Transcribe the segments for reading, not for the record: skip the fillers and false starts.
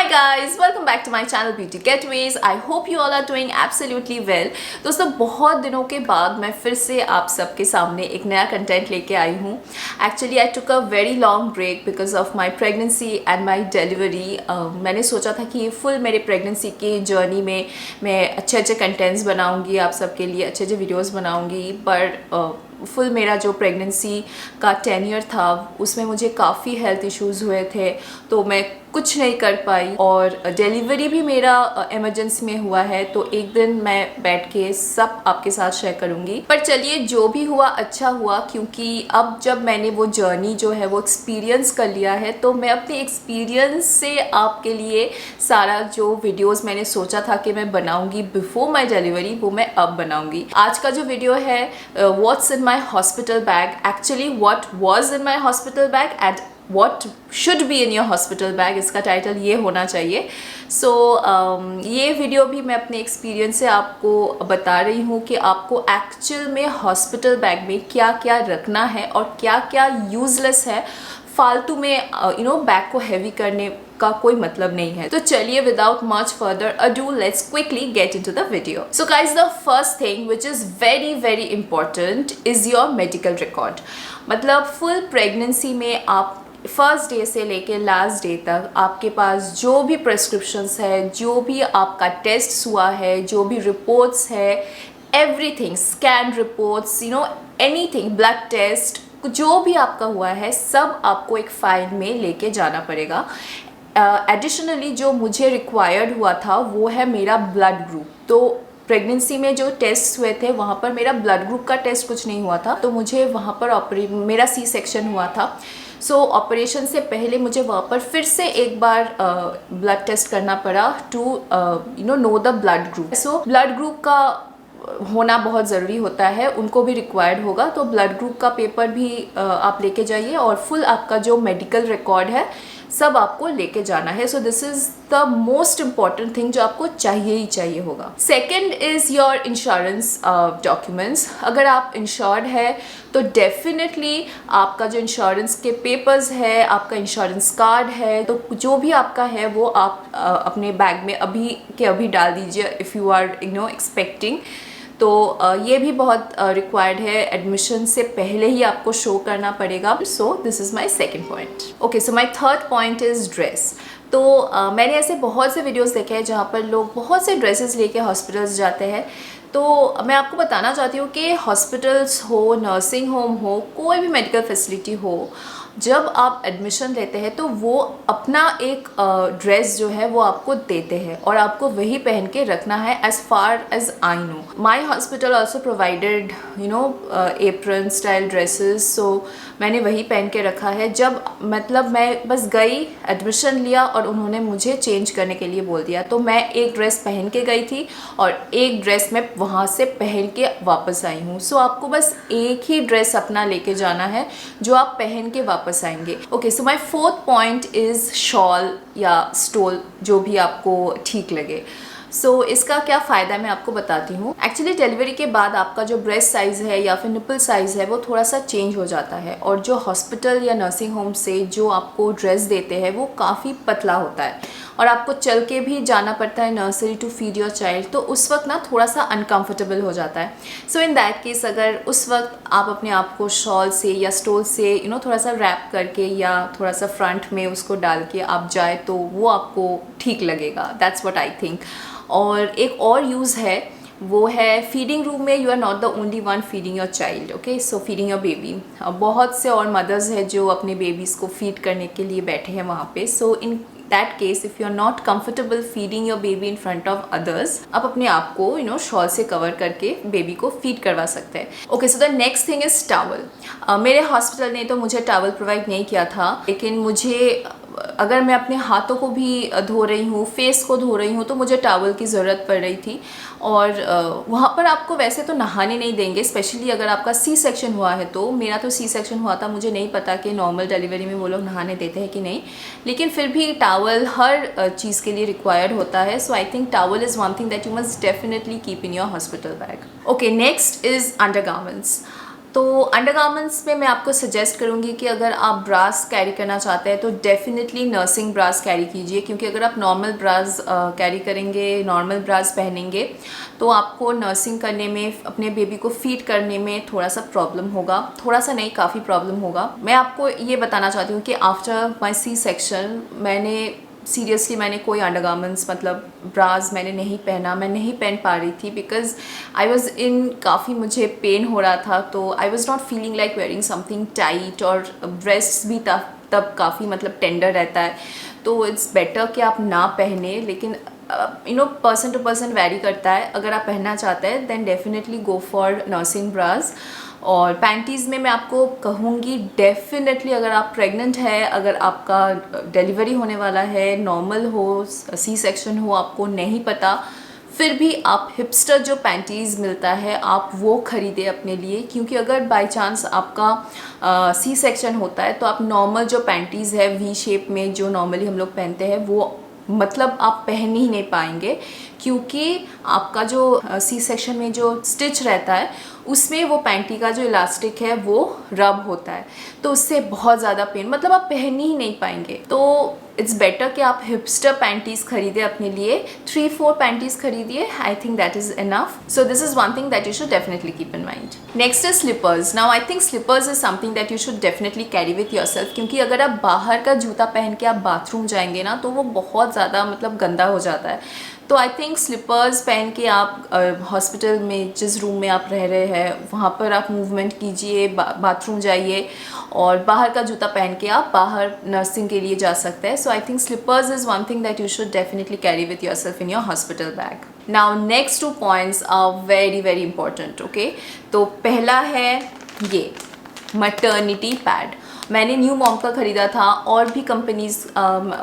guys, welcome back to my channel Beauty Getaways. I hope you all are doing absolutely well. दोस्तों बहुत दिनों के बाद मैं फिर से आप सबके सामने एक नया कंटेंट लेके आई हूँ. Actually I took a very long break because of my pregnancy and my delivery. मैंने सोचा था कि फुल मेरे प्रेगनेंसी की जर्नी में मैं अच्छे कंटेंट्स बनाऊँगी, आप सबके लिए अच्छे वीडियोज़ बनाऊँगी. पर फुल मेरा जो प्रेगनेंसी का टेन्योर था उसमें मुझे काफ़ी हेल्थ इश्यूज़ हुए थे, तो मैं कुछ नहीं कर पाई. और डिलीवरी भी मेरा इमरजेंसी में हुआ है, तो एक दिन मैं बैठ के सब आपके साथ शेयर करूँगी. पर चलिए, जो भी हुआ अच्छा हुआ, क्योंकि अब जब मैंने वो जर्नी जो है वो एक्सपीरियंस कर लिया है, तो मैं अपने एक्सपीरियंस से आपके लिए सारा जो वीडियोस मैंने सोचा था कि मैं बनाऊँगी बिफोर माई डिलीवरी, वो मैं अब बनाऊँगी. आज का जो वीडियो है what's in my hospital bag, actually what was in my hospital bag and What should be in your hospital bag, इसका टाइटल ये होना चाहिए. सो ये वीडियो भी मैं अपने एक्सपीरियंस से आपको बता रही हूँ कि आपको एक्चुअल में हॉस्पिटल बैग में क्या क्या रखना है और क्या क्या यूज़लेस है. फालतू में बैग को हैवी करने का कोई मतलब नहीं है. तो चलिए, without much further ado, let's quickly get into the video. So guys, the first thing which is very very important is your medical record. मतलब फुल प्रेगनेंसी में आप फर्स्ट डे से लेके लास्ट डे तक आपके पास जो भी प्रिस्क्रिप्शंस है, जो भी आपका टेस्ट हुआ है, जो भी रिपोर्ट्स है, everything, scan reports, anything, blood test, जो भी आपका हुआ है, सब आपको एक फाइल में लेके जाना पड़ेगा. एडिशनली जो मुझे रिक्वायर्ड हुआ था वो है मेरा ब्लड ग्रुप. तो प्रेगनेंसी में जो टेस्ट हुए थे वहाँ पर मेरा ब्लड ग्रुप का टेस्ट कुछ नहीं हुआ था, तो मुझे वहाँ पर मेरा सी सेक्शन हुआ था. सो ऑपरेशन से पहले मुझे वहाँ पर फिर से एक बार ब्लड टेस्ट करना पड़ा to know the blood group. So blood group का होना बहुत ज़रूरी होता है, उनको भी रिक्वायर्ड होगा. तो ब्लड ग्रुप का पेपर भी आप लेके जाइए और फुल आपका जो मेडिकल रिकॉर्ड है सब आपको लेके जाना है. So this is the most important thing जो आपको चाहिए ही चाहिए होगा. Second is your insurance documents. अगर आप इंश्योर्ड है तो डेफिनेटली आपका जो इंश्योरेंस के पेपर्स है, आपका इंश्योरेंस कार्ड है, तो जो भी आपका है वो आप अपने बैग में अभी के अभी डाल दीजिए इफ़ यू आर एक्सपेक्टिंग. तो ये भी बहुत रिक्वायर्ड है. एडमिशन से पहले ही आपको शो करना पड़ेगा. सो this is my second point. Okay, so my third point is dress. तो मैंने ऐसे बहुत से वीडियोस देखे हैं जहाँ पर लोग बहुत से ड्रेसेस लेके हॉस्पिटल्स जाते हैं. तो मैं आपको बताना चाहती हूँ कि हॉस्पिटल्स हो, नर्सिंग होम हो, कोई भी मेडिकल फैसिलिटी हो, जब आप एडमिशन लेते हैं तो वो अपना एक ड्रेस जो है वो आपको देते हैं और आपको वही पहन के रखना है. As far as I know, my hospital also provided apron style dresses. So मैंने वही पहन के रखा है. जब मतलब मैं बस गई, एडमिशन लिया और उन्होंने मुझे चेंज करने के लिए बोल दिया, तो मैं एक ड्रेस पहन के गई थी और एक ड्रेस मैं वहाँ से पहन के वापस आई हूँ. सो आपको बस एक ही ड्रेस अपना लेके जाना है जो आप पहन के वापस आएंगे. Okay, so my fourth point is shawl या स्टोल, जो भी आपको ठीक लगे. सो इसका क्या फ़ायदा मैं आपको बताती हूँ. एक्चुअली डिलीवरी के बाद आपका जो ब्रेस्ट साइज़ है या फिर निपल साइज़ है वो थोड़ा सा चेंज हो जाता है, और जो हॉस्पिटल या नर्सिंग होम से जो आपको ड्रेस देते हैं वो काफ़ी पतला होता है और आपको चल के भी जाना पड़ता है nursery to feed your child. तो उस वक्त ना थोड़ा सा अनकम्फर्टेबल हो जाता है. सो इन दैट केस अगर उस वक्त आप अपने आप को शॉल से या स्टोल से थोड़ा सा रैप करके या थोड़ा सा फ्रंट में उसको डाल के आप जाए तो वो आपको ठीक लगेगा. That's what I think. और एक और यूज़ है, वो है फीडिंग रूम में. You are not the only one feeding your child. Okay, so feeding your baby. बहुत से और मदर्स हैं जो अपने बेबीज़ को फीड करने के लिए बैठे हैं वहाँ पे. So in that case if you are not comfortable feeding your baby in front of others, आप अपने आप को शॉल से कवर करके बेबी को फीड करवा सकते हैं. Okay, so the next thing is towel. मेरे हॉस्पिटल ने तो मुझे टॉवल प्रोवाइड नहीं किया था, लेकिन मुझे अगर मैं अपने हाथों को भी धो रही हूँ, फेस को धो रही हूँ, तो मुझे टॉवल की ज़रूरत पड़ रही थी. और वहाँ पर आपको वैसे तो नहाने नहीं देंगे, स्पेशली अगर आपका सी सेक्शन हुआ है. तो मेरा तो सी सेक्शन हुआ था, मुझे नहीं पता कि नॉर्मल डिलीवरी में वो लोग नहाने देते हैं कि नहीं, लेकिन फिर भी टॉवल हर चीज़ के लिए रिक्वायर्ड होता है. So I think towel is one thing that you must definitely keep in your hospital bag. Okay, next is undergarments. तो अंडरगारमेंट्स में मैं आपको सजेस्ट करूँगी कि अगर आप ब्रास कैरी करना चाहते हैं तो डेफिनेटली नर्सिंग ब्रास कैरी कीजिए, क्योंकि अगर आप नॉर्मल ब्रास कैरी करेंगे, नॉर्मल ब्रास पहनेंगे तो आपको नर्सिंग करने में, अपने बेबी को फीड करने में थोड़ा सा प्रॉब्लम होगा, थोड़ा सा नहीं काफ़ी प्रॉब्लम होगा। मैं आपको ये बताना चाहती हूँ कि आफ्टर माई सी सेक्शन मैंने कोई अंडरगारमेंट्स मतलब ब्राज मैंने नहीं पहना, मैं नहीं पहन पा रही थी बिकॉज आई वॉज इन काफ़ी मुझे पेन हो रहा था, तो I was not feeling like wearing something tight, और ब्रेस्ट भी तब काफ़ी मतलब टेंडर रहता है, तो इट्स बेटर कि आप ना पहने। लेकिन पर्सन टू पर्सन वेरी करता है, अगर आप पहनना चाहते हैं then definitely go for nursing bras. और पैंटीज़ में मैं आपको कहूँगी डेफिनेटली अगर आप प्रेग्नेंट है, अगर आपका डिलीवरी होने वाला है, नॉर्मल हो, सी सेक्शन हो, आपको नहीं पता, फिर भी आप हिपस्टर जो पैंटीज़ मिलता है आप वो ख़रीदें अपने लिए, क्योंकि अगर बाय चांस आपका सी सेक्शन होता है तो आप नॉर्मल जो पैंटीज़ है वी शेप में जो नॉर्मली हम लोग पहनते हैं वो मतलब आप पहन ही नहीं पाएंगे, क्योंकि आपका जो सी सेक्शन में जो स्टिच रहता है उसमें वो पैंटी का जो इलास्टिक है वो रब होता है, तो उससे बहुत ज़्यादा पेन, मतलब आप पहन ही नहीं पाएंगे। तो इट्स बेटर कि आप हिपस्टर पैंटीज़ खरीदें अपने लिए, 3-4 पैंटीज़ खरीदिए, I think that is enough. So this is one thing that you should definitely keep in mind. Next is slippers. Now I think slippers is something that you should definitely carry with your self, क्योंकि अगर आप बाहर का जूता पहन के आप bathroom जाएंगे ना तो वो बहुत ज़्यादा मतलब गंदा हो जाता है, तो आई थिंक स्लीपर्स पहन के आप हॉस्पिटल में जिस रूम में आप रह रहे हैं वहाँ पर आप मूवमेंट कीजिए, बाथरूम जाइए, और बाहर का जूता पहन के आप बाहर नर्सिंग के लिए जा सकते हैं। So I think slippers is one thing that you should definitely carry with your self in your hospital bag. Now next 2 points are very very important. Okay, तो पहला है ये मैटरनिटी पैड। मैंने न्यू मॉम का ख़रीदा था, और भी कंपनीज़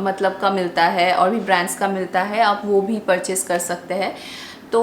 मतलब का मिलता है, और भी ब्रांड्स का मिलता है, आप वो भी परचेज़ कर सकते हैं। तो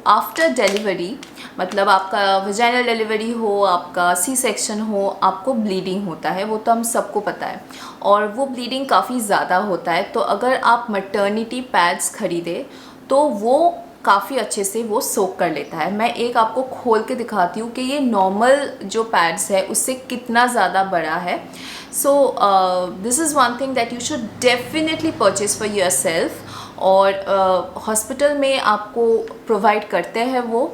आफ्टर डिलीवरी, मतलब आपका वजाइनल डिलीवरी हो, आपका सी सेक्शन हो, आपको ब्लीडिंग होता है, वो तो हम सबको पता है, और वो ब्लीडिंग काफ़ी ज़्यादा होता है। तो अगर आप मैटरनिटी पैड्स ख़रीदें तो वो काफ़ी अच्छे से वो सोक कर लेता है। मैं एक आपको खोल के दिखाती हूँ कि ये नॉर्मल जो पैड्स है उससे कितना ज़्यादा बड़ा है। So this is one thing that you should definitely purchase for your self, और हॉस्पिटल में आपको प्रोवाइड करते हैं वो।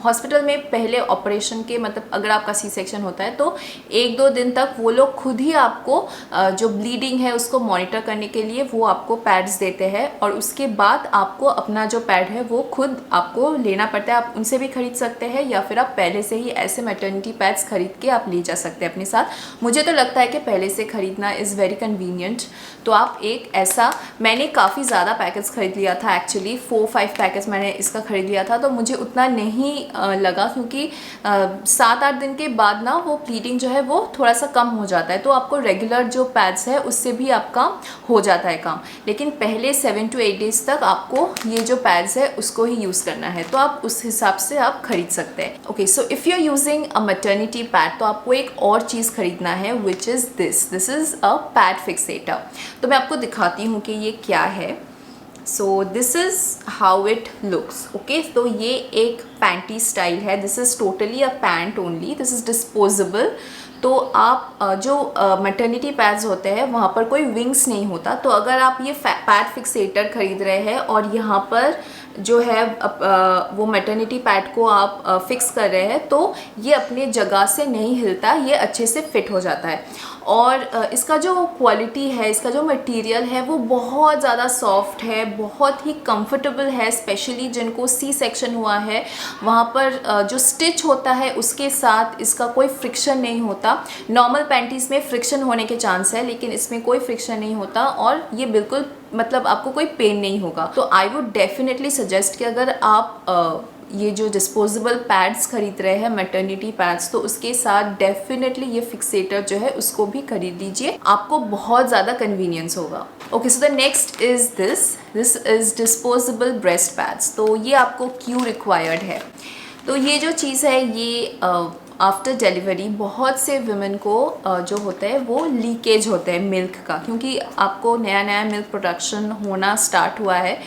हॉस्पिटल में पहले ऑपरेशन के, मतलब अगर आपका सी सेक्शन होता है तो 1-2 दिन तक वो लोग खुद ही आपको जो ब्लीडिंग है उसको मॉनिटर करने के लिए वो आपको पैड्स देते हैं, और उसके बाद आपको अपना जो पैड है वो खुद आपको लेना पड़ता है। आप उनसे भी खरीद सकते हैं, या फिर आप पहले से ही ऐसे मैटरनिटी पैड्स खरीद के आप ले जा सकते हैं अपने साथ। मुझे तो लगता है कि पहले से ख़रीदना इज़ वेरी कन्वीनियंट। तो आप एक ऐसा, मैंने काफ़ी ज़्यादा पैकेट्स ख़रीद लिया था, एक्चुअली 4-5 पैकेट्स मैंने इसका ख़रीद लिया था, तो मुझे उतना नहीं लगा, क्योंकि 7-8 दिन के बाद ना वो ब्लीडिंग जो है वो थोड़ा सा कम हो जाता है, तो आपको रेगुलर जो पैड्स है उससे भी आपका हो जाता है काम। लेकिन पहले 7 to 8 डेज़ तक आपको ये जो पैड्स है उसको ही यूज़ करना है, तो आप उस हिसाब से आप खरीद सकते हैं। Okay, so if you are using a maternity pad तो आपको एक और चीज़ खरीदना है, which is this is a pad fixator. तो मैं आपको दिखाती हूँ कि ये क्या है। So this is how it looks. Okay, तो ये एक पैंटी स्टाइल है, this is totally a pant only, this is disposable. तो आप जो मैटरनिटी पैड्स होते हैं वहाँ पर कोई विंग्स नहीं होता, तो अगर आप ये पैड फिक्सेटर ख़रीद रहे हैं और यहाँ पर जो है वो मैटरनिटी पैड को आप फिक्स कर रहे हैं तो ये अपने जगह से नहीं हिलता, ये अच्छे से फिट हो जाता है। और इसका जो क्वालिटी है, इसका जो मटेरियल है वो बहुत ज़्यादा सॉफ्ट है, बहुत ही कंफर्टेबल है, स्पेशली जिनको सी सेक्शन हुआ है वहाँ पर जो स्टिच होता है उसके साथ इसका कोई फ्रिक्शन नहीं होता। नॉर्मल पैंटीज़ में फ्रिक्शन होने के चांस है, लेकिन इसमें कोई फ्रिक्शन नहीं होता, और ये बिल्कुल मतलब आपको कोई पेन नहीं होगा। तो आई वुड डेफिनेटली सजेस्ट कि अगर आप ये जो डिस्पोजेबल पैड्स खरीद रहे हैं मैटरनिटी पैड्स, तो उसके साथ डेफिनेटली ये फिक्सेटर जो है उसको भी खरीद लीजिए, आपको बहुत ज़्यादा कन्वीनियंस होगा। Okay, so the next is this is disposable breast pads. तो ये आपको क्यों रिक्वायर्ड है? तो ये जो चीज़ है ये आफ्टर डिलीवरी बहुत से वुमेन को जो होता है वो लीकेज होता है मिल्क का, क्योंकि आपको नया नया मिल्क प्रोडक्शन होना स्टार्ट हुआ है,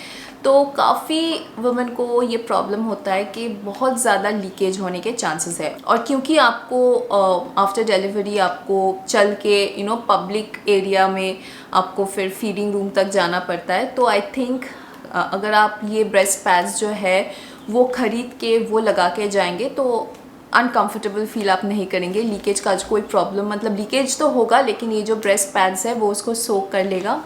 तो काफ़ी वुमेन को ये प्रॉब्लम होता है कि बहुत ज़्यादा लीकेज होने के चांसेस है। और क्योंकि आपको आफ्टर डिलीवरी आपको चल के पब्लिक एरिया में आपको फिर फीडिंग रूम तक जाना पड़ता है, तो आई थिंक अगर आप ये ब्रेस्ट पैड्स जो है वो ख़रीद के वो लगा के जाएंगे तो अनकंफर्टेबल फील आप नहीं करेंगे। लीकेज का कोई प्रॉब्लम, मतलब लीकेज तो होगा लेकिन ये जो ब्रेस्ट पैड्स है वो उसको सोक कर लेगा,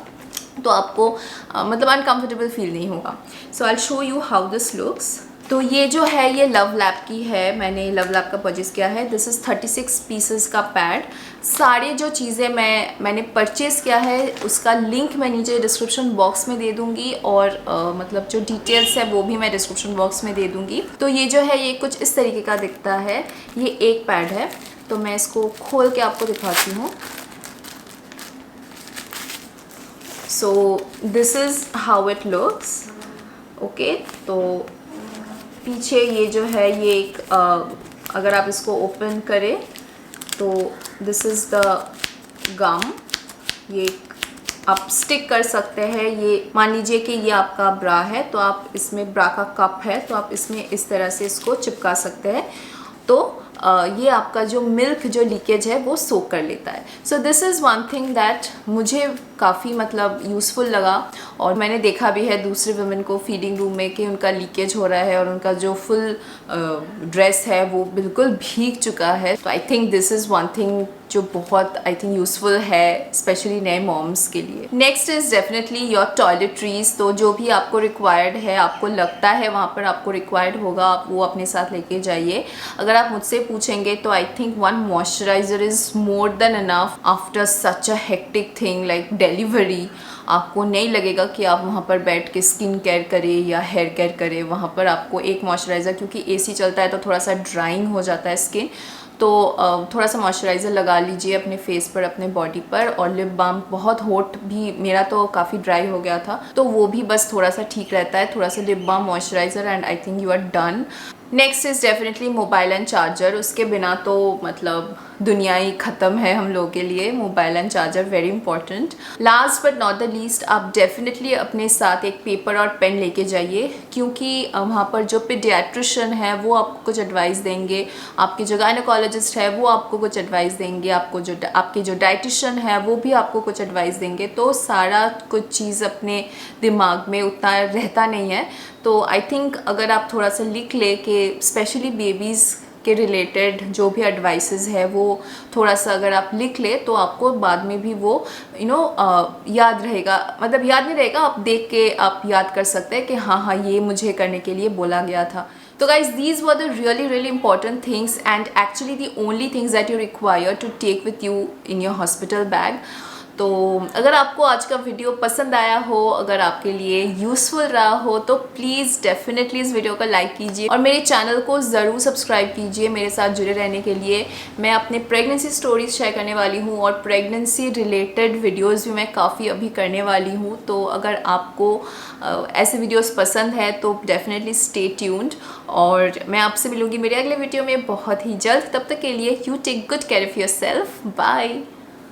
तो आपको मतलब अनकंफर्टेबल फील नहीं होगा। So I will show you how this looks. तो ये जो है ये लव लैब की है, मैंने लव लैब का परचेज़ किया है। दिस इज़ 36 पीसेस का पैड। सारे जो चीज़ें मैंने परचेज़ किया है उसका लिंक मैं नीचे डिस्क्रिप्शन बॉक्स में दे दूँगी, और मतलब जो डिटेल्स है वो भी मैं डिस्क्रिप्शन बॉक्स में दे दूँगी। तो ये जो है ये कुछ इस तरीके का दिखता है। ये एक पैड है, तो मैं इसको खोल के आपको दिखाती हूँ। सो this is how it looks. Okay, तो पीछे ये जो है ये एक अगर आप इसको ओपन करें तो दिस इज़ द गम। ये आप स्टिक कर सकते हैं। ये मान लीजिए कि ये आपका ब्रा है, तो आप इसमें ब्रा का कप है तो आप इसमें इस तरह से इसको चिपका सकते हैं, तो ये आपका जो मिल्क जो लीकेज है वो सोक कर लेता है। So this is one thing that मुझे काफ़ी मतलब यूज़फुल लगा, और मैंने देखा भी है दूसरे वुमेन को फीडिंग रूम में कि उनका लीकेज हो रहा है और उनका जो फुल ड्रेस है वो बिल्कुल भीग चुका है। तो I think this is one thing जो बहुत आई थिंक यूज़फुल है स्पेशली नए मॉम्स के लिए। Next is definitely your toiletries. तो जो भी आपको रिक्वायर्ड है, आपको लगता है वहाँ पर आपको रिक्वायर्ड होगा, आप वो अपने साथ लेके जाइए। अगर आप मुझसे पूछेंगे तो I think one moisturiser is more than enough after such a hectic thing like delivery. आपको नहीं लगेगा कि आप वहाँ पर बैठ के स्किन केयर करें या हेयर केयर करें। वहाँ पर आपको एक मॉइस्चराइज़र, क्योंकि एसी चलता है तो थोड़ा सा ड्राइंग हो जाता है स्किन, तो थोड़ा सा मॉइस्चराइज़र लगा लीजिए अपने फेस पर, अपने बॉडी पर। और लिप बाम बहुत हॉट भी, मेरा तो काफ़ी ड्राई हो गया था, तो वो भी बस थोड़ा सा ठीक रहता है। थोड़ा सा lip balm, moisturizer and I think you are done. Next is definitely mobile and charger. उसके बिना तो मतलब दुनिया ही ख़त्म है हम लोगों के लिए। Mobile and charger very important. Last but not the least, आप डेफिनेटली अपने साथ एक पेपर और पेन लेके जाइए, क्योंकि वहाँ पर जो पीडियाट्रिशियन है वो आपको कुछ एडवाइस देंगे, आपके जो गायनेकोलॉजिस्ट है वो आपको कुछ एडवाइस देंगे, आपके जो डाइटिशियन है वो भी आपको कुछ एडवाइस देंगे। तो सारा कुछ चीज़ अपने दिमाग में उतना रहता नहीं है। तो आई थिंक अगर आप थोड़ा सा लिख ले कि स्पेशली बेबीज़ के रिलेटेड जो भी एडवाइसेस है वो थोड़ा सा अगर आप लिख ले तो आपको बाद में भी वो याद रहेगा। मतलब याद नहीं रहेगा, आप देख के आप याद कर सकते हैं कि हाँ ये मुझे करने के लिए बोला गया था। तो guys, these were the really important things and actually the only things that you require to take with you in your hospital bag. तो अगर आपको आज का वीडियो पसंद आया हो, अगर आपके लिए यूज़फुल रहा हो, तो प्लीज़ डेफिनेटली इस वीडियो को लाइक कीजिए और मेरे चैनल को ज़रूर सब्सक्राइब कीजिए मेरे साथ जुड़े रहने के लिए। मैं अपने प्रेगनेंसी स्टोरीज शेयर करने वाली हूँ और प्रेगनेंसी रिलेटेड वीडियोस भी मैं काफ़ी अभी करने वाली हूँ। तो अगर आपको ऐसे वीडियोस पसंद है तो डेफिनेटली स्टे ट्यून्ड, और मैं आपसे मिलूँगी मेरे अगले वीडियो में बहुत ही जल्द। तब तक के लिए you take good care of yourself. Bye.